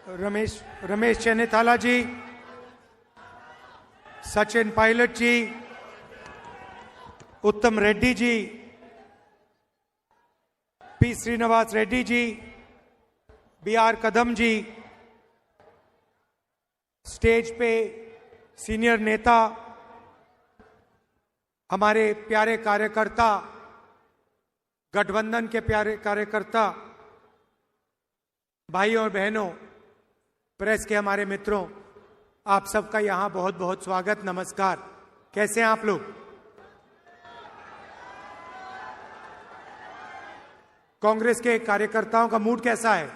Ramesh Chennithala ji, Sachin Pilot ji, Uttam Reddy ji, P Srinivas Reddy ji, B R Kadam ji, stage पे senior नेता, हमारे प्यारे कार्यकर्ता, गठबंधन के प्यारे कार्यकर्ता, भाइयों और बहनों, प्रेस के हमारे मित्रों, आप सबका यहां बहुत बहुत स्वागत, नमस्कार। कैसे हैं आप लोग? कांग्रेस के कार्यकर्ताओं का मूड कैसा है?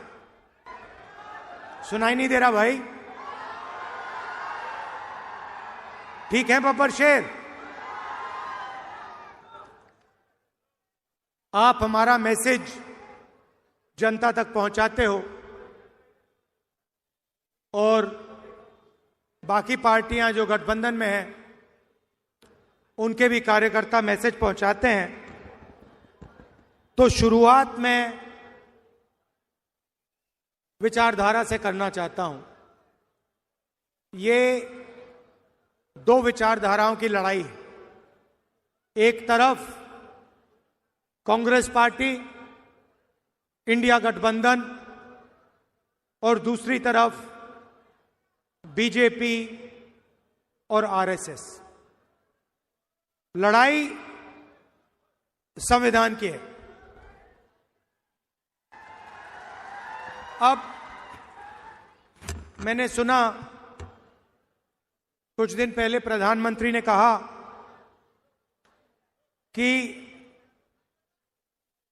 सुनाई नहीं दे रहा भाई? ठीक है बब्बर शेर? आप हमारा मैसेज जनता तक पहुंचाते हो और बाकी पार्टियां जो गठबंधन में हैं उनके भी कार्यकर्ता मैसेज पहुंचाते हैं। तो शुरुआत में विचारधारा से करना चाहता हूं। ये दो विचारधाराओं की लड़ाई है। एक तरफ कांग्रेस पार्टी, इंडिया गठबंधन, और दूसरी तरफ बीजेपी और आरएसएस। लड़ाई संविधान की है। अब मैंने सुना कुछ दिन पहले प्रधानमंत्री ने कहा कि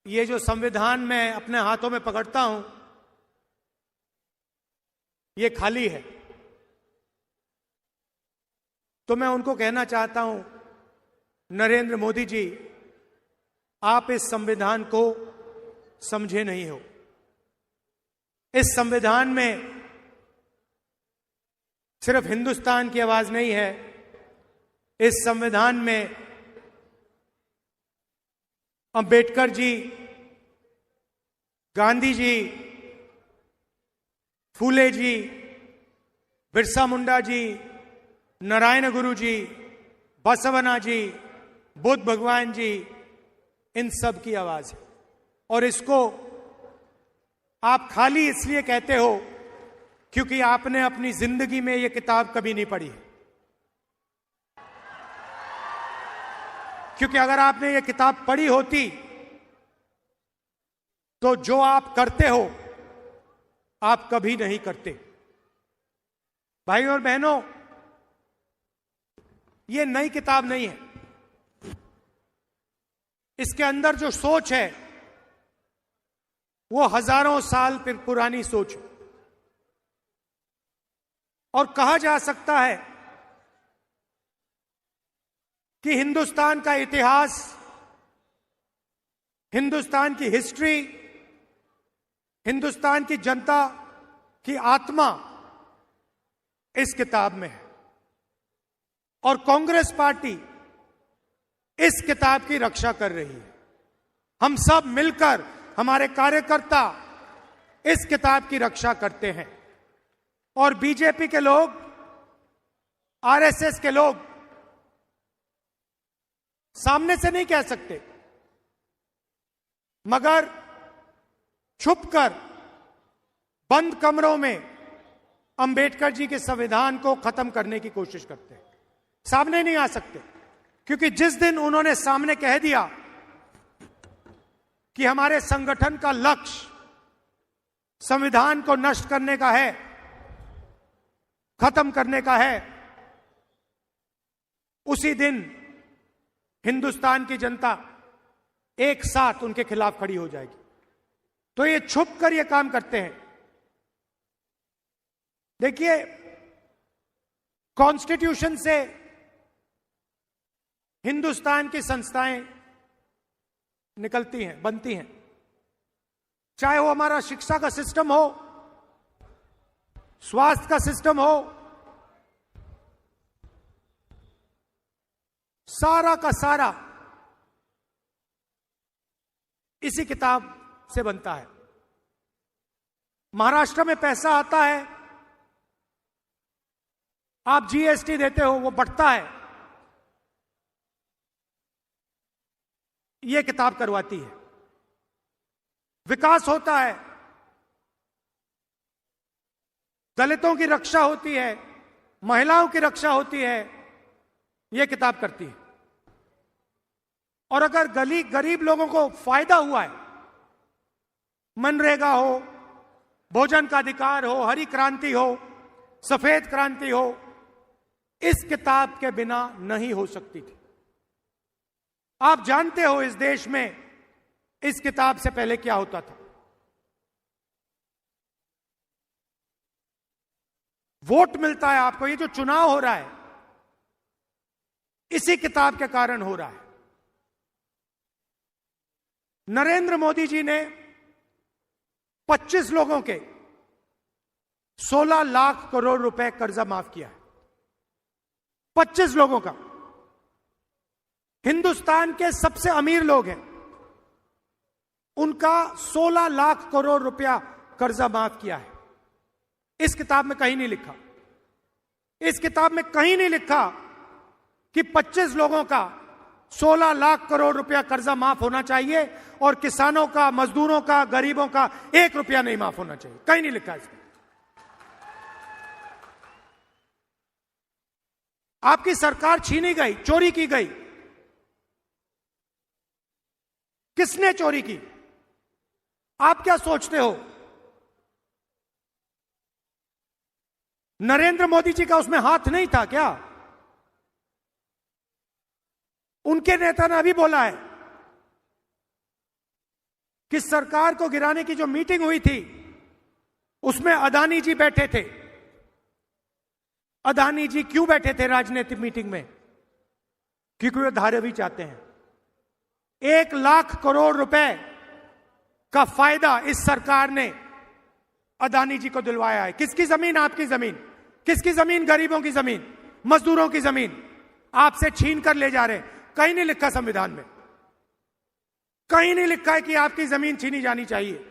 ये जो संविधान मैं अपने हाथों में पकड़ता हूं ये खाली है। तो मैं उनको कहना चाहता हूं, नरेंद्र मोदी जी, आप इस संविधान को समझे नहीं हो। इस संविधान में सिर्फ हिंदुस्तान की आवाज नहीं है, इस संविधान में अंबेडकर जी, गांधी जी, फूले जी, बिरसा मुंडा जी, नारायण गुरु जी, बसवना जी, बुद्ध भगवान जी, इन सब की आवाज है। और इसको आप खाली इसलिए कहते हो क्योंकि आपने अपनी जिंदगी में यह किताब कभी नहीं पढ़ी है। क्योंकि अगर आपने ये किताब पढ़ी होती तो जो आप करते हो आप कभी नहीं करते। भाइयों और बहनों, ये नई किताब नहीं है। इसके अंदर जो सोच है वो हजारों साल पुरानी सोच है। और कहा जा सकता है कि हिंदुस्तान का इतिहास, हिंदुस्तान की हिस्ट्री, हिंदुस्तान की जनता की आत्मा इस किताब में है। और कांग्रेस पार्टी इस किताब की रक्षा कर रही है। हम सब मिलकर, हमारे कार्यकर्ता इस किताब की रक्षा करते हैं। और बीजेपी के लोग, आरएसएस के लोग सामने से नहीं कह सकते, मगर छुपकर बंद कमरों में अंबेडकर जी के संविधान को खत्म करने की कोशिश करते हैं। सामने नहीं आ सकते, क्योंकि जिस दिन उन्होंने सामने कह दिया कि हमारे संगठन का लक्ष्य संविधान को नष्ट करने का है, खत्म करने का है, उसी दिन हिंदुस्तान की जनता एक साथ उनके खिलाफ खड़ी हो जाएगी। तो ये छुप कर ये काम करते हैं। देखिए, कॉन्स्टिट्यूशन से हिंदुस्तान की संस्थाएं निकलती हैं, बनती हैं। चाहे वो हमारा शिक्षा का सिस्टम हो, स्वास्थ्य का सिस्टम हो, सारा का सारा इसी किताब से बनता है। महाराष्ट्र में पैसा आता है, आप जीएसटी देते हो, वो बढ़ता है। ये किताब करवाती है। विकास होता है, दलितों की रक्षा होती है, महिलाओं की रक्षा होती है, यह किताब करती है। और अगर गरीब लोगों को फायदा हुआ है, मनरेगा हो, भोजन का अधिकार हो, हरी क्रांति हो, सफेद क्रांति हो, इस किताब के बिना नहीं हो सकती थी। आप जानते हो इस देश में इस किताब से पहले क्या होता था। वोट मिलता है आपको, ये जो चुनाव हो रहा है इसी किताब के कारण हो रहा है। नरेंद्र मोदी जी ने 25 लोगों के 16 लाख करोड़ रुपए कर्जा माफ किया है। 25 लोगों का। हिंदुस्तान के सबसे अमीर लोग हैं, उनका 16 लाख करोड़ रुपया कर्जा माफ किया है। इस किताब में कहीं नहीं लिखा, इस किताब में कहीं नहीं लिखा कि 25 लोगों का 16 लाख करोड़ रुपया कर्जा माफ होना चाहिए और किसानों का, मजदूरों का, गरीबों का 1 रुपया नहीं माफ होना चाहिए। कहीं नहीं लिखा इसमें। आपकी सरकार छीनी गई, चोरी की गई। किसने चोरी की? आप क्या सोचते हो? नरेंद्र मोदी जी का उसमें हाथ नहीं था क्या? उनके नेता ने अभी बोला है कि सरकार को गिराने की जो मीटिंग हुई थी उसमें अदानी जी बैठे थे। अदानी जी क्यों बैठे थे राजनीतिक मीटिंग में? क्योंकि वे धारावी चाहते हैं। 1 लाख करोड़ रुपए का फायदा इस सरकार ने अदानी जी को दिलवाया है। किसकी जमीन? आपकी जमीन। किसकी जमीन? गरीबों की जमीन, मजदूरों की जमीन आपसे छीन कर ले जा रहे हैं। कहीं नहीं लिखा संविधान में, कहीं नहीं लिखा है कि आपकी जमीन छीनी जानी चाहिए।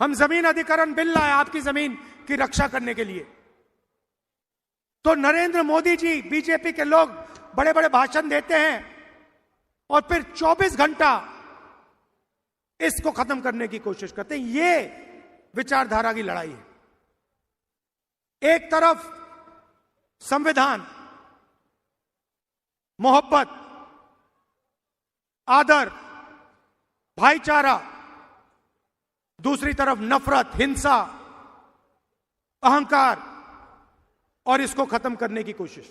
हम जमीन अधिग्रहण बिल लाए आपकी जमीन की रक्षा करने के लिए। तो नरेंद्र मोदी जी, बीजेपी के लोग बड़े बड़े भाषण देते हैं और फिर 24 घंटा इसको खत्म करने की कोशिश करते हैं। ये विचारधारा की लड़ाई है। एक तरफ संविधान, मोहब्बत, आदर, भाईचारा, दूसरी तरफ नफरत, हिंसा, अहंकार और इसको खत्म करने की कोशिश।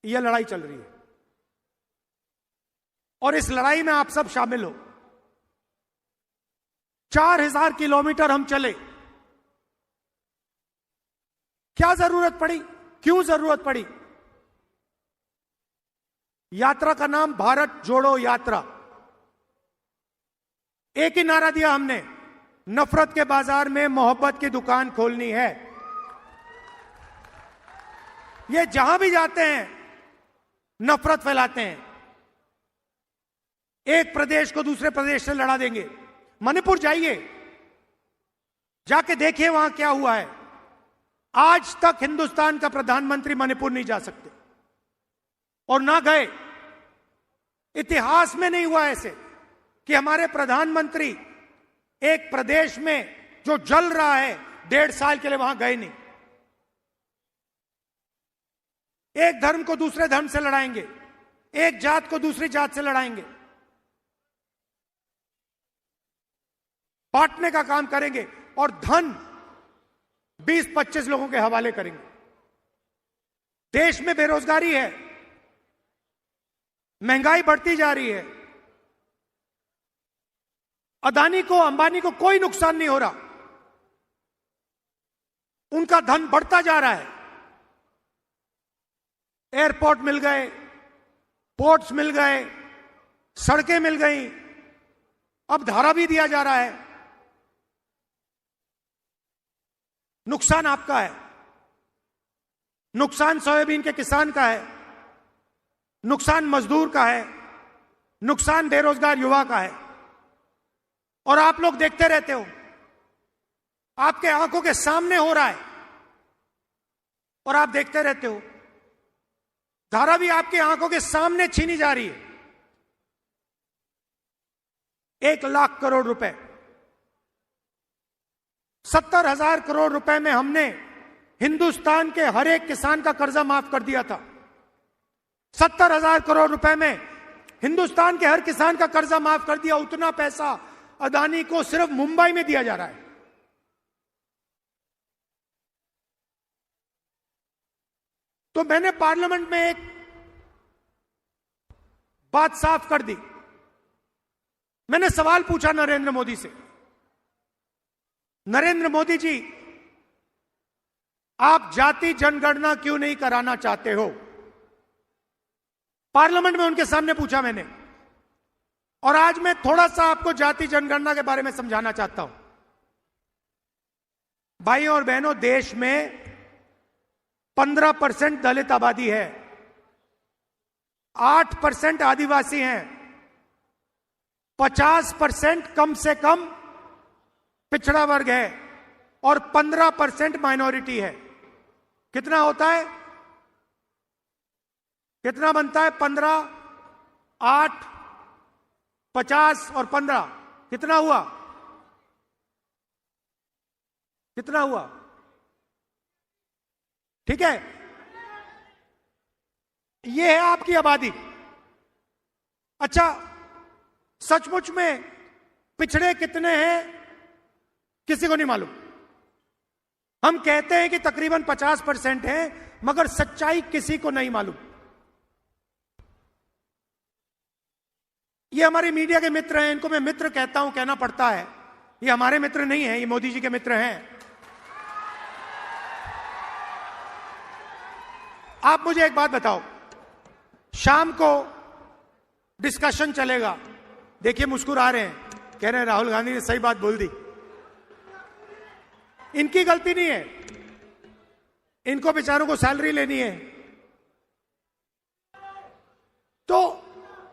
यह लड़ाई चल रही है और इस लड़ाई में आप सब शामिल हो। 4000 किलोमीटर हम चले। क्या जरूरत पड़ी? क्यों जरूरत पड़ी? यात्रा का नाम भारत जोड़ो यात्रा। एक ही नारा दिया हमने, नफरत के बाजार में मोहब्बत की दुकान खोलनी है। ये जहां भी जाते हैं नफरत फैलाते हैं। एक प्रदेश को दूसरे प्रदेश से लड़ा देंगे। मणिपुर जाइए, जाके देखिए वहां क्या हुआ है। आज तक हिंदुस्तान का प्रधानमंत्री मणिपुर नहीं जा सकते और ना गए। इतिहास में नहीं हुआ ऐसे कि हमारे प्रधानमंत्री एक प्रदेश में जो जल रहा है 1.5 साल के लिए वहां गए नहीं। एक धर्म को दूसरे धर्म से लड़ाएंगे, एक जात को दूसरी जात से लड़ाएंगे, बांटने का काम करेंगे और धन 20-25 लोगों के हवाले करेंगे। देश में बेरोजगारी है, महंगाई बढ़ती जा रही है। अदानी को, अंबानी को कोई नुकसान नहीं हो रहा, उनका धन बढ़ता जा रहा है। एयरपोर्ट मिल गए, पोर्ट्स मिल गए, सड़कें मिल गई, अब धारा भी दिया जा रहा है। नुकसान आपका है, नुकसान सोयाबीन के किसान का है, नुकसान मजदूर का है, नुकसान बेरोजगार युवा का है। और आप लोग देखते रहते हो आपके आंखों के सामने हो रहा है और आप देखते रहते हो। धारावी आपकी आंखों के सामने छीनी जा रही है। 1,00,000 करोड़ रुपए, 70,000 करोड़ रुपए में हमने हिंदुस्तान के हर एक किसान का कर्जा माफ कर दिया था। 70,000 करोड़ रुपए में हिंदुस्तान के हर किसान का कर्जा माफ कर दिया। उतना पैसा अदानी को सिर्फ मुंबई में दिया जा रहा है। तो मैंने पार्लियामेंट में एक बात साफ कर दी। मैंने सवाल पूछा नरेंद्र मोदी से, नरेंद्र मोदी जी, आप जाति जनगणना क्यों नहीं कराना चाहते हो? पार्लियामेंट में उनके सामने पूछा मैंने। और आज मैं थोड़ा सा आपको जाति जनगणना के बारे में समझाना चाहता हूं। भाइयों और बहनों, देश में 15% दलित आबादी है, 8% आदिवासी हैं, 50% कम से कम पिछड़ा वर्ग है और 15% माइनॉरिटी है। कितना होता है? कितना बनता है? 15, 8, 50 और 15 कितना हुआ? कितना हुआ? ठीक है, यह है आपकी आबादी। अच्छा, सचमुच में पिछड़े कितने हैं किसी को नहीं मालूम। हम कहते हैं कि तकरीबन 50% है, मगर सच्चाई किसी को नहीं मालूम। ये हमारे मीडिया के मित्र हैं, इनको मैं मित्र कहता हूं, कहना पड़ता है। ये हमारे मित्र नहीं हैं, ये मोदी जी के मित्र हैं। आप मुझे एक बात बताओ, शाम को डिस्कशन चलेगा, देखिए मुस्कुरा रहे हैं, कह रहे हैं राहुल गांधी ने सही बात बोल दी। इनकी गलती नहीं है, इनको बेचारों को सैलरी लेनी है। तो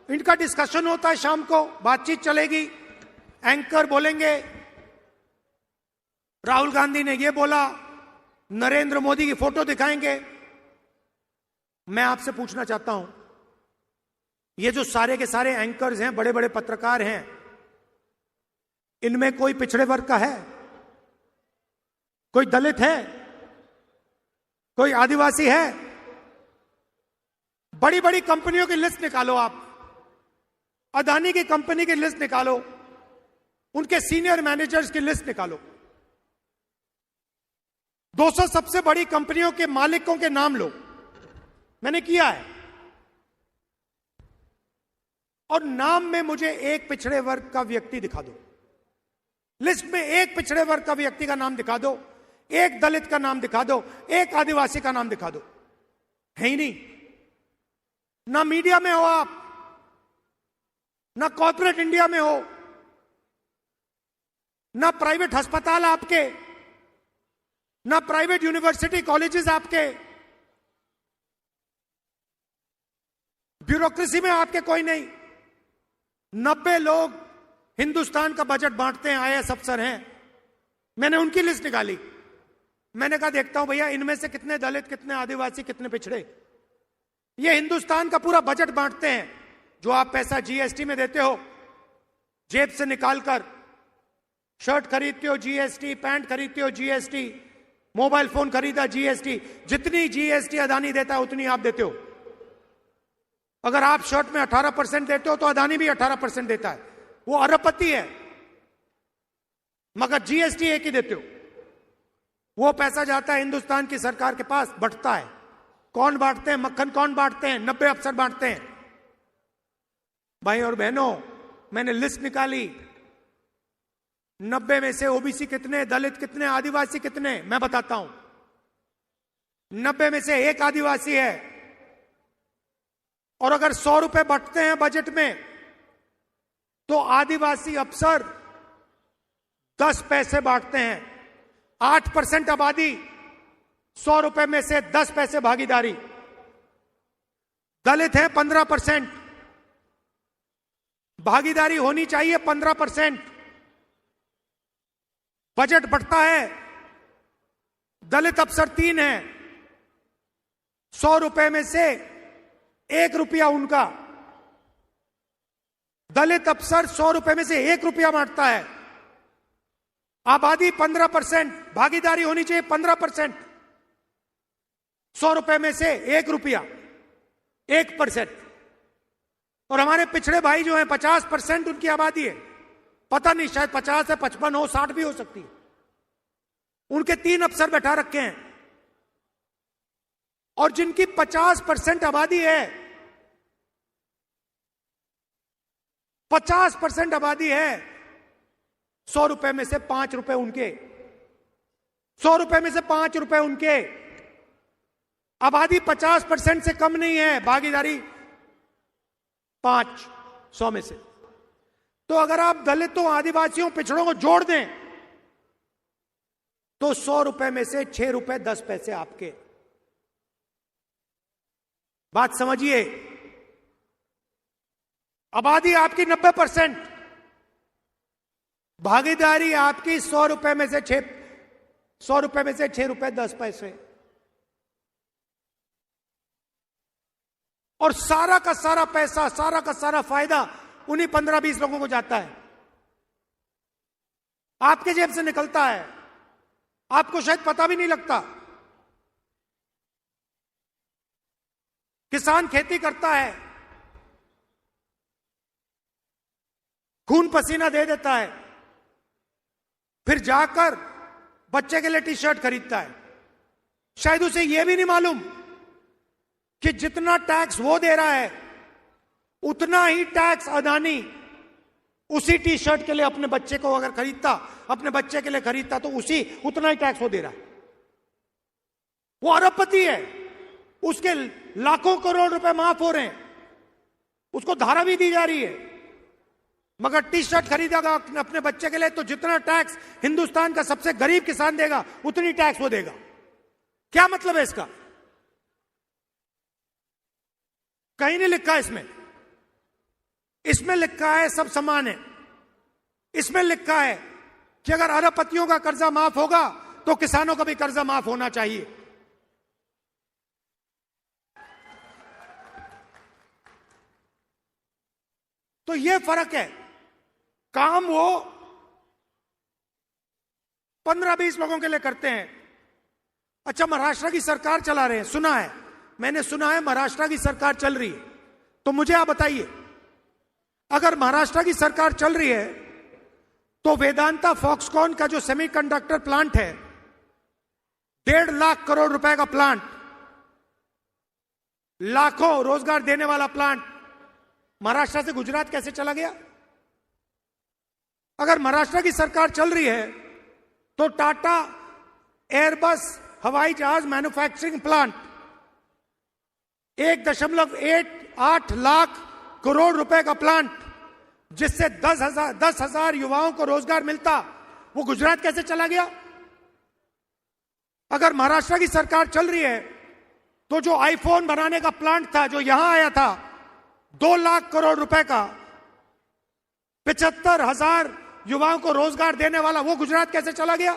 इनका डिस्कशन होता है शाम को, बातचीत चलेगी, एंकर बोलेंगे राहुल गांधी ने ये बोला, नरेंद्र मोदी की फोटो दिखाएंगे। मैं आपसे पूछना चाहता हूं, ये जो सारे के सारे एंकर्स हैं, बड़े बड़े पत्रकार हैं, इनमें कोई पिछड़े वर्ग का है? कोई दलित है? कोई आदिवासी है? बड़ी बड़ी कंपनियों की लिस्ट निकालो आप, अदानी की कंपनी की लिस्ट निकालो, उनके सीनियर मैनेजर्स की लिस्ट निकालो, 200 सबसे बड़ी कंपनियों के मालिकों के नाम लो। मैंने किया है। और नाम में मुझे एक पिछड़े वर्ग का व्यक्ति दिखा दो, लिस्ट में एक पिछड़े वर्ग का व्यक्ति का नाम दिखा दो, एक दलित का नाम दिखा दो, एक आदिवासी का नाम दिखा दो। है ही नहीं। ना मीडिया में हो आप, ना कॉर्पोरेट इंडिया में हो, ना प्राइवेट अस्पताल आपके, ना प्राइवेट यूनिवर्सिटी कॉलेजेस आपके, ब्यूरोक्रेसी में आपके कोई नहीं। 90 लोग हिंदुस्तान का बजट बांटते हैं, आईएएस अफसर हैं। मैंने उनकी लिस्ट निकाली। मैंने कहा देखता हूं भैया इनमें से कितने दलित, कितने आदिवासी, कितने पिछड़े। ये हिंदुस्तान का पूरा बजट बांटते हैं। जो आप पैसा जीएसटी में देते हो, जेब से निकालकर शर्ट खरीदते हो जीएसटी, पैंट खरीदते हो जीएसटी, मोबाइल फोन खरीदा जीएसटी। जितनी जीएसटी अदानी देता है उतनी आप देते हो। अगर आप शर्ट में 18% देते हो तो अदानी भी 18% देता है। वो अरबपति है, मगर जीएसटी एक ही देते हो। वो पैसा जाता है हिंदुस्तान की सरकार के पास, बंटता है। कौन बांटते हैं? मक्खन कौन बांटते हैं? 90 अफसर बांटते हैं। भाई और बहनों, मैंने लिस्ट निकाली। 90 में से ओबीसी कितने, दलित कितने, आदिवासी कितने, मैं बताता हूं। 90 में से एक आदिवासी है। और अगर 100 रुपए बंटते हैं बजट में, तो आदिवासी अफसर 10 पैसे बांटते हैं। 8% आबादी, 100 रुपए में से 10 पैसे भागीदारी। दलित है 15%, भागीदारी होनी चाहिए 15%। बजट बढ़ता है, दलित अफसर 3 हैं, 100 रुपए में से 1 रुपया उनका, दलित अफसर 100 रुपए में से 1 रुपया बांटता है। आबादी 15%, भागीदारी होनी चाहिए 15%, 100 रुपए में से 1 रुपया, 1%। और हमारे पिछड़े भाई जो हैं 50% उनकी आबादी है, पता नहीं शायद 50 है, 55 हो, 60 भी हो सकती है। उनके 3 अफसर बैठा रखे हैं, और जिनकी 50% आबादी है, 50% आबादी है, 100 रुपए में से 5 रुपए उनके, 100 रुपए में से 5 रुपए उनके। आबादी 50% से कम नहीं है, भागीदारी 500 में से। तो अगर आप दलितों, आदिवासियों, पिछड़ों को जोड़ दें तो 100 रुपए में से 6 रुपए 10 पैसे आपके। बात समझिए, आबादी आपकी 90%, भागीदारी आपकी 100 रुपए में से 6 रुपए 10 पैसे। और सारा का सारा पैसा, सारा का सारा फायदा उन्हीं 15-20 लोगों को जाता है, आपके जेब से निकलता है, आपको शायद पता भी नहीं लगता। किसान खेती करता है, खून पसीना दे देता है, फिर जाकर बच्चे के लिए टी शर्ट खरीदता है। शायद उसे यह भी नहीं मालूम कि जितना टैक्स वो दे रहा है उतना ही टैक्स अदानी उसी टी शर्ट के लिए अपने बच्चे को अगर खरीदता, अपने बच्चे के लिए खरीदता, तो उतना ही टैक्स वो दे रहा है। वो अरबपति है, उसके लाखों करोड़ रुपए माफ हो रहे हैं, उसको धारा भी दी जा रही है, मगर टी शर्ट खरीदेगा अपने बच्चे के लिए तो जितना टैक्स हिंदुस्तान का सबसे गरीब किसान देगा उतनी टैक्स वो देगा। क्या मतलब है इसका? कहीं नहीं लिखा इसमें। इसमें लिखा है सब समान है। इसमें लिखा है कि अगर अरबपतियों का कर्जा माफ होगा तो किसानों का भी कर्जा माफ होना चाहिए। तो यह फर्क है। काम वो 15-20 लोगों के लिए करते हैं। अच्छा, महाराष्ट्र की सरकार चला रहे हैं, सुना है, मैंने सुना है महाराष्ट्र की सरकार चल रही है। तो मुझे आप बताइए, अगर महाराष्ट्र की सरकार चल रही है तो वेदांता फॉक्सकॉन का जो सेमीकंडक्टर प्लांट है, 1.5 लाख करोड़ रुपए का प्लांट, लाखों रोजगार देने वाला प्लांट, महाराष्ट्र से गुजरात कैसे चला गया? अगर महाराष्ट्र की सरकार चल रही है तो टाटा एयरबस हवाई जहाज मैन्युफैक्चरिंग प्लांट 1.8 लाख करोड़ रुपए का प्लांट, जिससे 10,000 युवाओं को रोजगार मिलता, वो गुजरात कैसे चला गया? अगर महाराष्ट्र की सरकार चल रही है तो जो आईफोन बनाने का प्लांट था जो यहां आया था 2 लाख करोड़ रुपए का, 75,000 युवाओं को रोजगार देने वाला, वो गुजरात कैसे चला गया?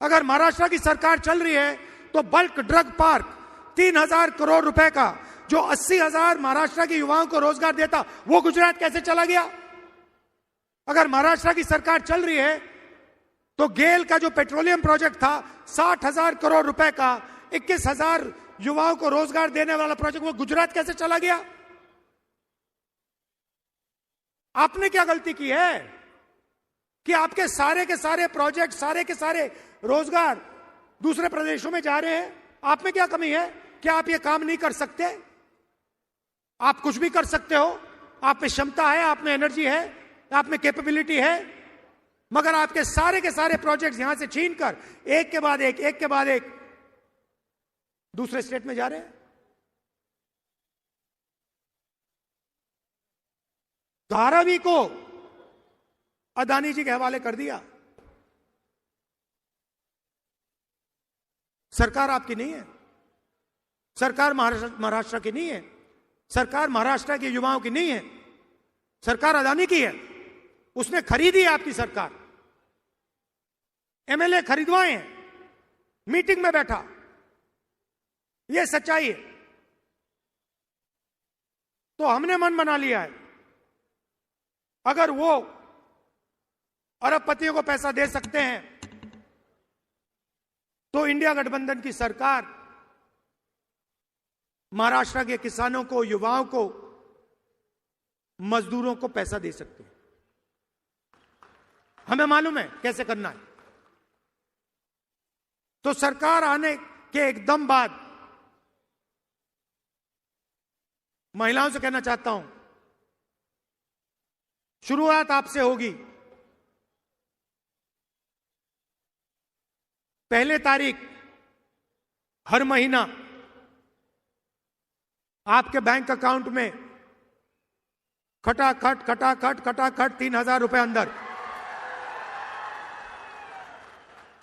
अगर महाराष्ट्र की सरकार चल रही है तो बल्क ड्रग पार्क 3,000 करोड़ रुपए का, जो 80,000 महाराष्ट्र के युवाओं को रोजगार देता, वो गुजरात कैसे चला गया? अगर महाराष्ट्र की सरकार चल रही है तो गेल का जो पेट्रोलियम प्रोजेक्ट था 60,000 करोड़ रुपए का, 21,000 युवाओं को रोजगार देने वाला प्रोजेक्ट, वो गुजरात कैसे चला गया? आपने क्या गलती की है कि आपके सारे के सारे प्रोजेक्ट, सारे के सारे रोजगार दूसरे प्रदेशों में जा रहे हैं? आप में क्या कमी है? क्या आप ये काम नहीं कर सकते? आप कुछ भी कर सकते हो, आप में क्षमता है, आप में एनर्जी है, आप में कैपेबिलिटी है, मगर आपके सारे के सारे प्रोजेक्ट्स यहां से छीनकर एक के बाद एक दूसरे स्टेट में जा रहे हैं। धारावी को अदानी जी के हवाले कर दिया। सरकार आपकी नहीं है, सरकार महाराष्ट्र की नहीं है, सरकार महाराष्ट्र के युवाओं की नहीं है, सरकार अदानी की है। उसने खरीदी है आपकी सरकार। एमएलए खरीदवाए हैं, मीटिंग में बैठा। यह सच्चाई है। तो हमने मन बना लिया है, अगर वो अरबपतियों को पैसा दे सकते हैं तो इंडिया गठबंधन की सरकार महाराष्ट्र के किसानों को, युवाओं को, मजदूरों को पैसा दे सकती है। हमें मालूम है कैसे करना है। तो सरकार आने के एकदम बाद महिलाओं से कहना चाहता हूं, शुरुआत आपसे होगी। पहले तारीख हर महीना आपके बैंक अकाउंट में खटाखट 3,000 रुपए अंदर,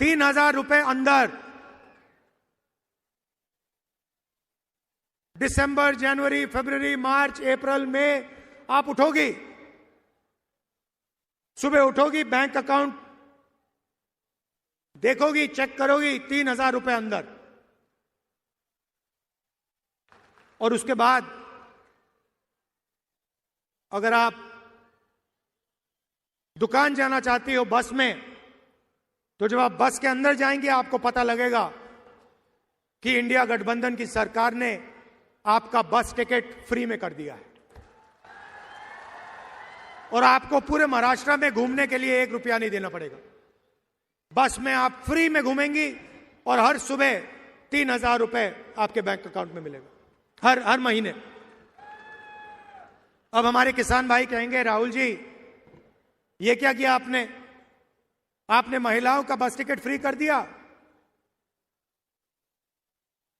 3,000 रुपए अंदर। दिसंबर, जनवरी, फरवरी, मार्च, अप्रैल में आप उठोगी, सुबह उठोगी, बैंक अकाउंट देखोगी, चेक करोगी, 3,000 रुपए अंदर। और उसके बाद अगर आप दुकान जाना चाहती हो बस में, तो जब आप बस के अंदर जाएंगे आपको पता लगेगा कि इंडिया गठबंधन की सरकार ने आपका बस टिकट फ्री में कर दिया है और आपको पूरे महाराष्ट्र में घूमने के लिए 1 रुपया नहीं देना पड़ेगा। बस में आप फ्री में घूमेंगी और हर सुबह 3,000 रुपए आपके बैंक अकाउंट में मिलेगा हर महीने। अब हमारे किसान भाई कहेंगे, राहुल जी ये क्या किया आपने महिलाओं का बस टिकट फ्री कर दिया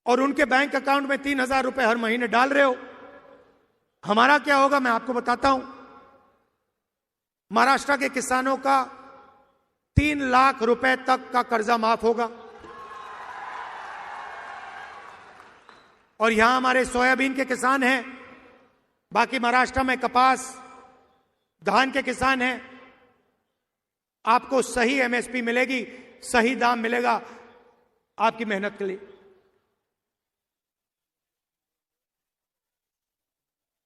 और उनके बैंक अकाउंट में 3,000 रुपए हर महीने डाल रहे हो। हमारा क्या होगा मैं आपको बताता हूं। महाराष्ट्र के किसानों का 3 लाख रुपए तक का कर्जा माफ होगा। और यहां हमारे सोयाबीन के किसान हैं, बाकी महाराष्ट्र में कपास, धान के किसान हैं। आपको सही एमएसपी मिलेगी, सही दाम मिलेगा आपकी मेहनत के लिए।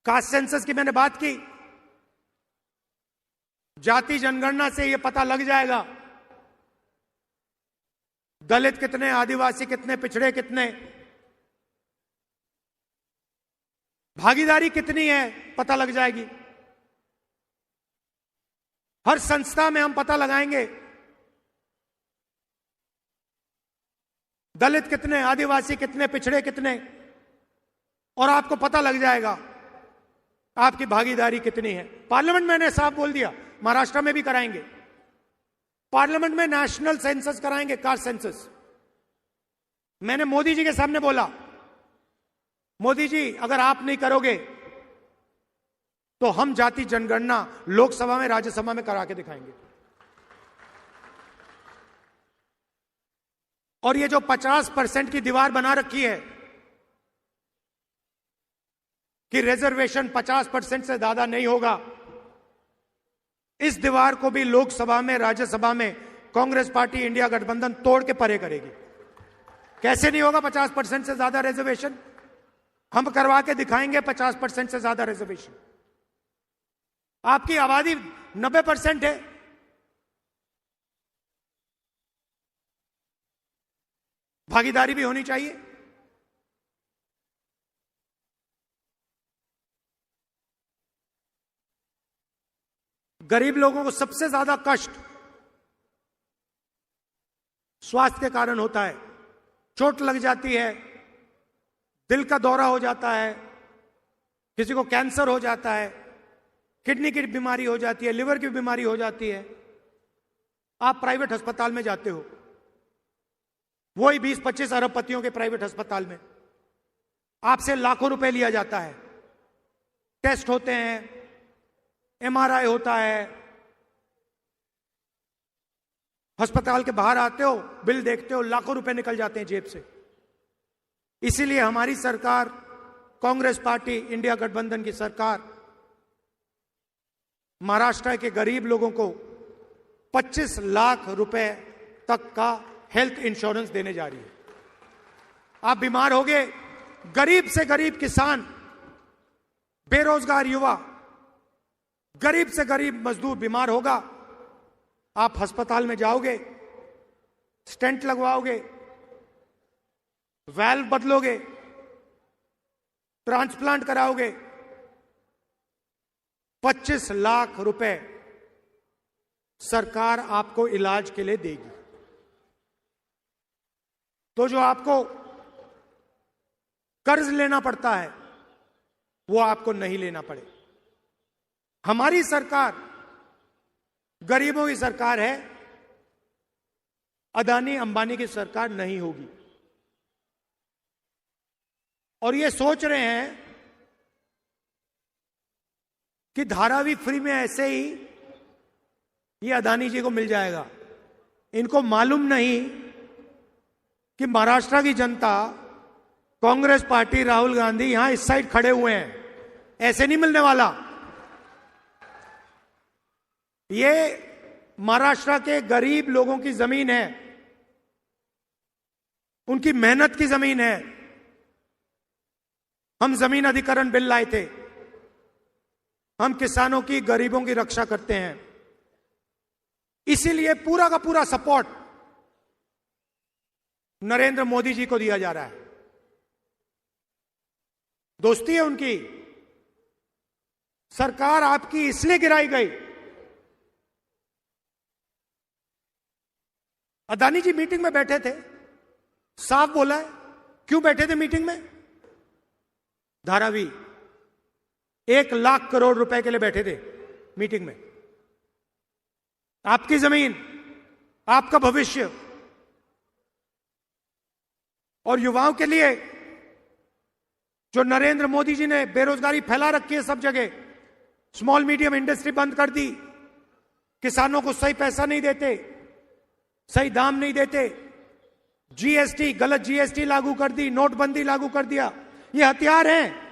कास्ट सेंसस की मैंने बात की। जाति जनगणना से यह पता लग जाएगा दलित कितने, आदिवासी कितने, पिछड़े कितने, भागीदारी कितनी है पता लग जाएगी। हर संस्था में हम पता लगाएंगे दलित कितने, आदिवासी कितने, पिछड़े कितने, और आपको पता लग जाएगा आपकी भागीदारी कितनी है। पार्लियामेंट में मैंने साफ बोल दिया, महाराष्ट्र में भी कराएंगे। पार्लियामेंट में नेशनल सेंसस कराएंगे, कास्ट सेंसस। मैंने मोदी जी के सामने बोला, मोदी जी अगर आप नहीं करोगे तो हम जाति जनगणना लोकसभा में, राज्यसभा में करा के दिखाएंगे। और ये जो 50% की दीवार बना रखी है कि रिजर्वेशन 50% से ज्यादा नहीं होगा, इस दीवार को भी लोकसभा में, राज्यसभा में कांग्रेस पार्टी, इंडिया गठबंधन तोड़ के परे करेगी। कैसे नहीं होगा 50% से ज्यादा रिजर्वेशन? हम करवा के दिखाएंगे 50% से ज्यादा रिजर्वेशन। आपकी आबादी 90% है, भागीदारी भी होनी चाहिए। गरीब लोगों को सबसे ज्यादा कष्ट स्वास्थ्य के कारण होता है। चोट लग जाती है, दिल का दौरा हो जाता है, किसी को कैंसर हो जाता है, किडनी की बीमारी हो जाती है, लिवर की बीमारी हो जाती है। आप प्राइवेट अस्पताल में जाते हो, वही 20-25 अरबपतियों के प्राइवेट अस्पताल में आपसे लाखों रुपए लिया जाता है। टेस्ट होते हैं, एमआरआई होता है, अस्पताल के बाहर आते हो, बिल देखते हो, लाखों रुपए निकल जाते हैं जेब से। इसीलिए हमारी सरकार, कांग्रेस पार्टी, इंडिया गठबंधन की सरकार महाराष्ट्र के गरीब लोगों को 25 लाख रुपए तक का हेल्थ इंश्योरेंस देने जा रही है। आप बीमार हो गए, गरीब से गरीब किसान, बेरोजगार युवा, गरीब से गरीब मजदूर बीमार होगा, आप अस्पताल में जाओगे, स्टेंट लगवाओगे, वाल्व बदलोगे, ट्रांसप्लांट कराओगे, 25 लाख रुपए सरकार आपको इलाज के लिए देगी। तो जो आपको कर्ज लेना पड़ता है वो आपको नहीं लेना पड़े। हमारी सरकार गरीबों की सरकार है, अदानी अंबानी की सरकार नहीं होगी। और ये सोच रहे हैं कि धारावी फ्री में ऐसे ही ये अदानी जी को मिल जाएगा। इनको मालूम नहीं कि महाराष्ट्र की जनता, कांग्रेस पार्टी, राहुल गांधी यहां इस साइड खड़े हुए हैं, ऐसे नहीं मिलने वाला। ये महाराष्ट्र के गरीब लोगों की जमीन है, उनकी मेहनत की जमीन है। हम जमीन अधिग्रहण बिल लाए थे, हम किसानों की, गरीबों की रक्षा करते हैं। इसीलिए पूरा का पूरा सपोर्ट नरेंद्र मोदी जी को दिया जा रहा है। दोस्ती है उनकी। सरकार आपकी इसलिए गिराई गई। अदानी जी मीटिंग में बैठे थे, साफ बोला है। क्यों बैठे थे मीटिंग में? धारावी 1 लाख करोड़ रुपए के लिए बैठे थे मीटिंग में। आपकी जमीन, आपका भविष्य और युवाओं के लिए जो नरेंद्र मोदी जी ने बेरोजगारी फैला रखी है सब जगह, स्मॉल मीडियम इंडस्ट्री बंद कर दी, किसानों को सही पैसा नहीं देते, सही दाम नहीं देते, जीएसटी, गलत जीएसटी लागू कर दी, नोटबंदी लागू कर दिया। ये हथियार हैं।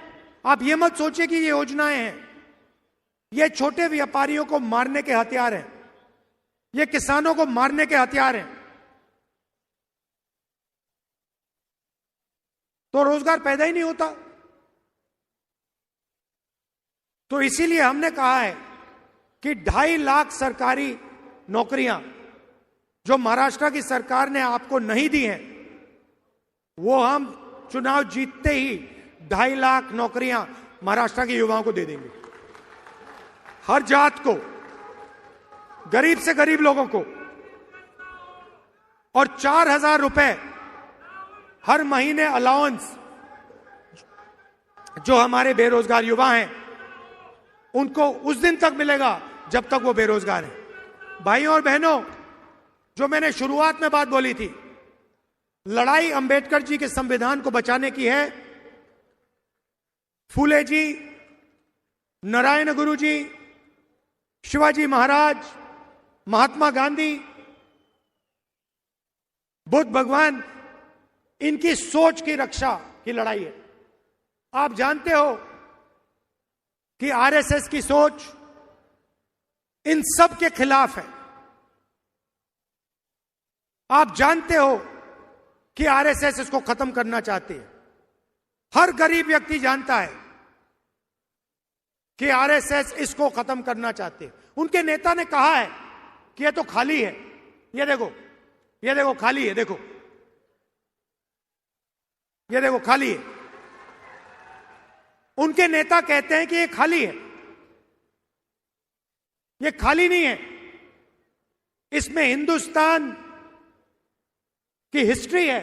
आप ये मत सोचिए कि ये योजनाएं हैं। ये छोटे व्यापारियों को मारने के हथियार हैं, ये किसानों को मारने के हथियार हैं। तो रोजगार पैदा ही नहीं होता। तो इसीलिए हमने कहा है कि 2.5 लाख सरकारी नौकरियां जो महाराष्ट्र की सरकार ने आपको नहीं दी हैं, वो हम चुनाव जीतते ही 2.5 लाख नौकरियां महाराष्ट्र के युवाओं को दे देंगे। हर जात को, गरीब से गरीब लोगों को। और 4,000 रुपए हर महीने अलाउंस जो हमारे बेरोजगार युवा हैं उनको उस दिन तक मिलेगा जब तक वो बेरोजगार हैं। भाइयों और बहनों, जो मैंने शुरुआत में बात बोली थी, लड़ाई अंबेडकर जी के संविधान को बचाने की है। फूले जी, नारायण गुरु जी, शिवाजी महाराज, महात्मा गांधी, बुद्ध भगवान, इनकी सोच की रक्षा की लड़ाई है। आप जानते हो कि आरएसएस की सोच इन सब के खिलाफ है। आप जानते हो कि आरएसएस इसको खत्म करना चाहती है। हर गरीब व्यक्ति जानता है कि आरएसएस इसको खत्म करना चाहते हैं। उनके नेता ने कहा है कि ये तो खाली है, ये देखो, ये देखो खाली है, देखो, ये देखो खाली है। उनके नेता कहते हैं कि ये खाली है। ये खाली नहीं है, इसमें हिंदुस्तान की हिस्ट्री है,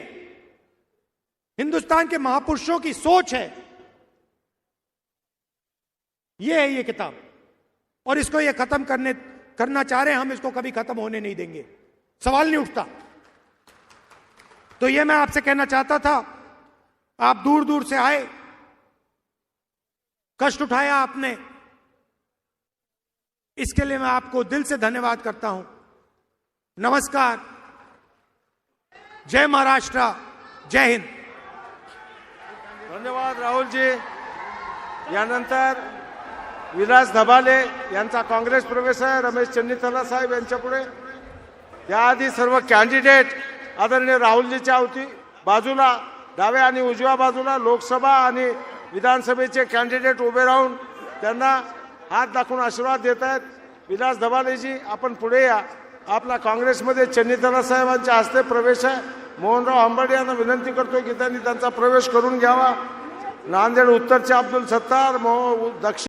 हिंदुस्तान के महापुरुषों की सोच है। ये है ये किताब, और इसको ये खत्म करना चाह रहे हैं। हम इसको कभी खत्म होने नहीं देंगे, सवाल नहीं उठता। तो ये मैं आपसे कहना चाहता था। आप दूर दूर से आए, कष्ट उठाया आपने, इसके लिए मैं आपको दिल से धन्यवाद करता हूं। नमस्कार, जय महाराष्ट्र, जय हिंद। धन्यवाद राहुलजी। यानंतर विलास धबाले यांचा काँग्रेस प्रवेश आहे। रमेश चन्नीथला साहेब यांच्या पुढे। त्याआधी सर्व कॅन्डिडेट आदरणीय राहुलजी चावती बाजूला डाव्या आणि उजव्या बाजूला लोकसभा आणि विधानसभेचे कॅन्डिडेट उभे राहून त्यांना हात दाखवून आशीर्वाद देत आहेत. विलास दबालेजी आपण पुढे या. आपला काँग्रेसमध्ये चन्नीतला साहेबांच्या हस्ते प्रवेश आहे. मोहनराव हंबर्डे यांना विनंती करतो की त्यांनी त्यांचा प्रवेश करून घ्यावा. नांदेड उत्तरचे अब्दुल सत्तार, दक्षिण